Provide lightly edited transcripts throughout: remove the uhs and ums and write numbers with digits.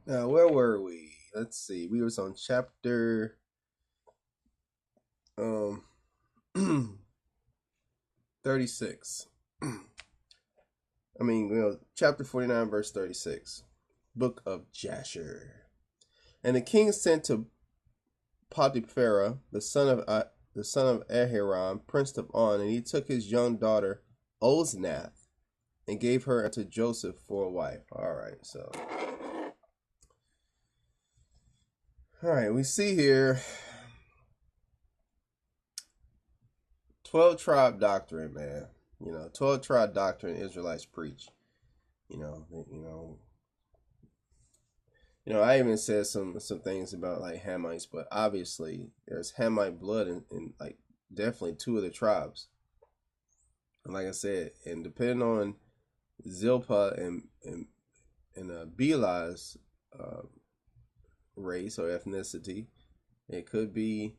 Now, where were we? Let's see. We was on chapter um 36. Chapter 49, verse 36. Book of Jasher. And the king sent to Potiphera, the son of Ahiram, prince of On, and he took his young daughter Oznath and gave her unto Joseph for a wife. All right, we see here 12 tribe doctrine, man. 12 tribe doctrine Israelites preach. I even said some things about like Hamites, but obviously there's Hamite blood in like definitely two of the tribes. And like I said, and depending on Zilpah and Bilah's race or ethnicity, it could be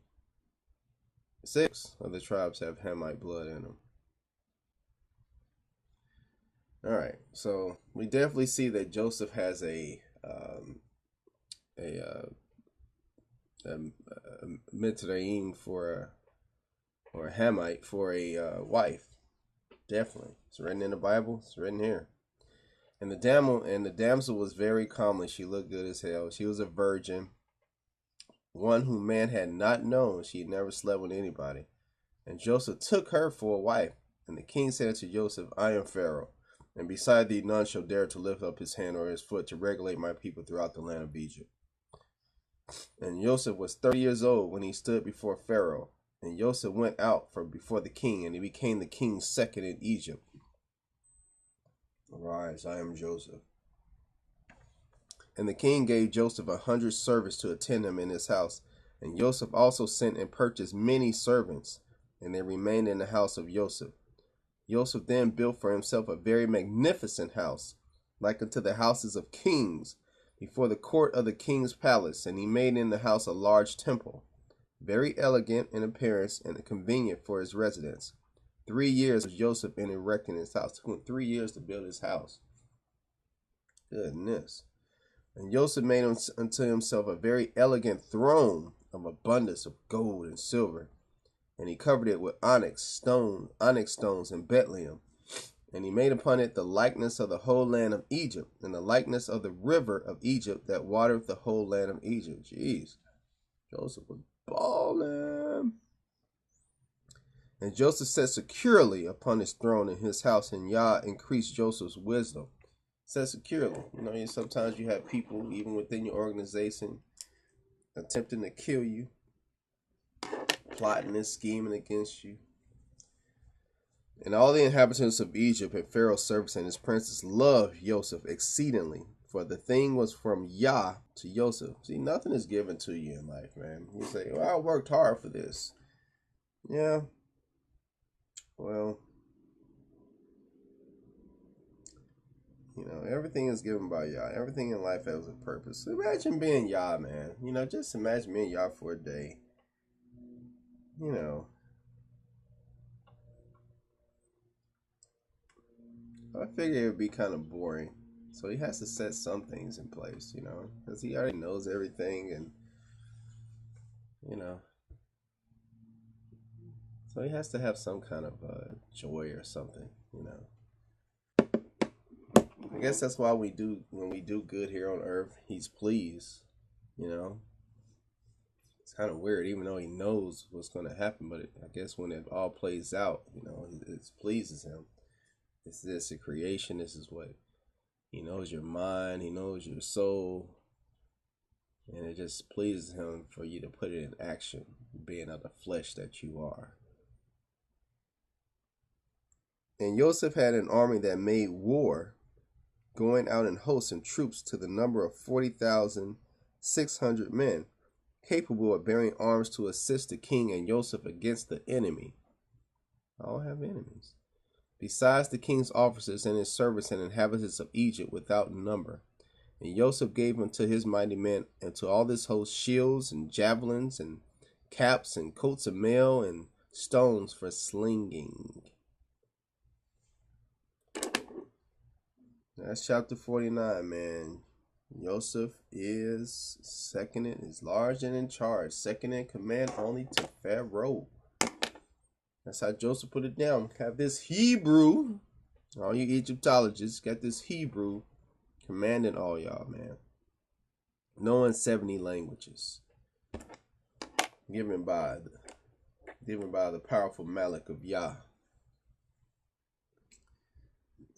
6 of the tribes have Hamite blood in them. All right, so we definitely see that Joseph has a Mitzrayim or a Hamite for a wife. Definitely, it's written in the Bible. It's written here. And the damsel was very comely. She looked good as hell. She was a virgin, one whom man had not known. She had never slept with anybody. And Joseph took her for a wife. And the king said to Joseph, I am Pharaoh, and beside thee none shall dare to lift up his hand or his foot to regulate my people throughout the land of Egypt. And Joseph was 30 years old when he stood before Pharaoh. And Joseph went out from before the king, and he became the king's second in Egypt. Arise, I am Joseph. And the king gave Joseph 100 servants to attend him in his house. And Joseph also sent and purchased many servants, and they remained in the house of Joseph. Joseph then built for himself a very magnificent house, like unto the houses of kings, before the court of the king's palace, and he made in the house a large temple, very elegant in appearance and convenient for his residence. 3 years was Joseph in erecting his house. It took him 3 years to build his house. Goodness. And Joseph made unto himself a very elegant throne of abundance of gold and silver, and he covered it with onyx stones in Bethlehem. And he made upon it the likeness of the whole land of Egypt, and the likeness of the river of Egypt that watereth the whole land of Egypt. Jeez. Joseph was balling. And Joseph sat securely upon his throne in his house, and Yah increased Joseph's wisdom. Sat securely. Sometimes you have people, even within your organization, attempting to kill you, plotting and scheming against you. And all the inhabitants of Egypt and Pharaoh's servants and his princes loved Joseph exceedingly, for the thing was from Yah to Joseph. See, nothing is given to you in life, man. You say, well, I worked hard for this. Yeah. Well, everything is given by Yah. Everything in life has a purpose. Imagine being Yah, man. Just imagine being Yah for a day. I figure it would be kind of boring. So he has to set some things in place, because he already knows everything, and, so he has to have some kind of joy or something, I guess that's why when we do good here on earth, he's pleased, It's kind of weird, even though he knows what's going to happen, but I guess when it all plays out, it pleases him. This is a creation. This is what he knows, your mind, he knows your soul, and it just pleases him for you to put it in action, being of the flesh that you are. And Joseph had an army that made war, going out in hosts and troops to the number of 40,600 men, capable of bearing arms to assist the king and Joseph against the enemy. All have enemies. Besides the king's officers and his servants and inhabitants of Egypt without number. And Joseph gave unto his mighty men and to all this host shields and javelins and caps and coats of mail and stones for slinging. That's chapter 49, man. Joseph is large and in charge, second in command only to Pharaoh. That's how Joseph put it down. Have this Hebrew, all you Egyptologists, got this Hebrew commanding all y'all, man. Knowing 70 languages. Given by the powerful Malik of Yah.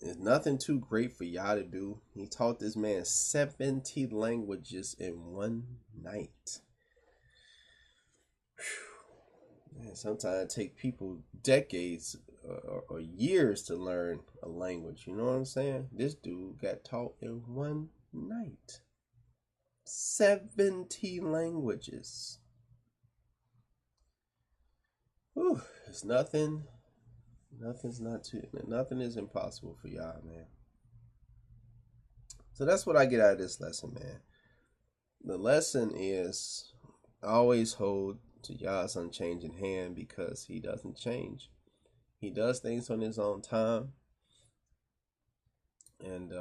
There's nothing too great for Yah to do. He taught this man 70 languages in one night. Man, sometimes it takes people decades or years to learn a language. You know what I'm saying? This dude got taught in one night. 70 languages. Whew, it's nothing. Nothing is impossible for y'all, man. So that's what I get out of this lesson, man. The lesson is always hold to Yah's unchanging hand, because he doesn't change. He does things on his own time. And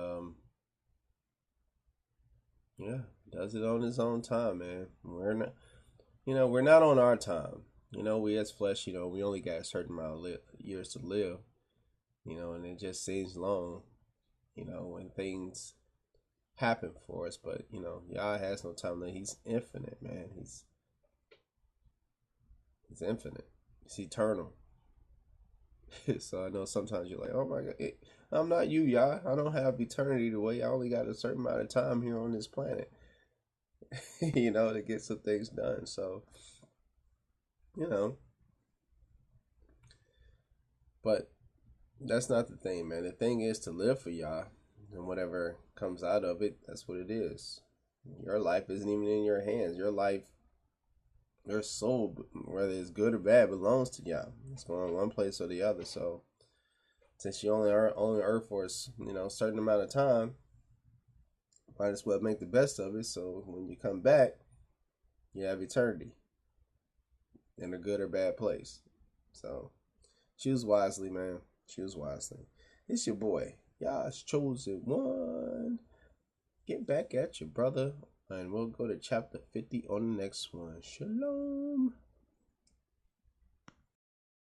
yeah, does it on his own time, man. We're not on our time. We as flesh, we only got a certain amount of years to live, and it just seems long, when things happen for us. But, Yah has no time. He's infinite, man. He's infinite. He's eternal. So I know sometimes you're like, oh my God, I'm not you, Yah. I don't have eternity to wait. I only got a certain amount of time here on this planet, to get some things done. So, but that's not the thing, man. The thing is to live for Yah, and whatever comes out of it, that's what it is. Your life isn't even in your hands. Your life, your soul, whether it's good or bad, belongs to Yah. It's going one place or the other. So since you only are on earth for a certain amount of time, might as well make the best of it. So when you come back, you have eternity in a good or bad place. So choose wisely, man. Choose wisely. It's your boy, Yah's chosen one. Get back at your brother, and we'll go to chapter 50 on the next one. Shalom.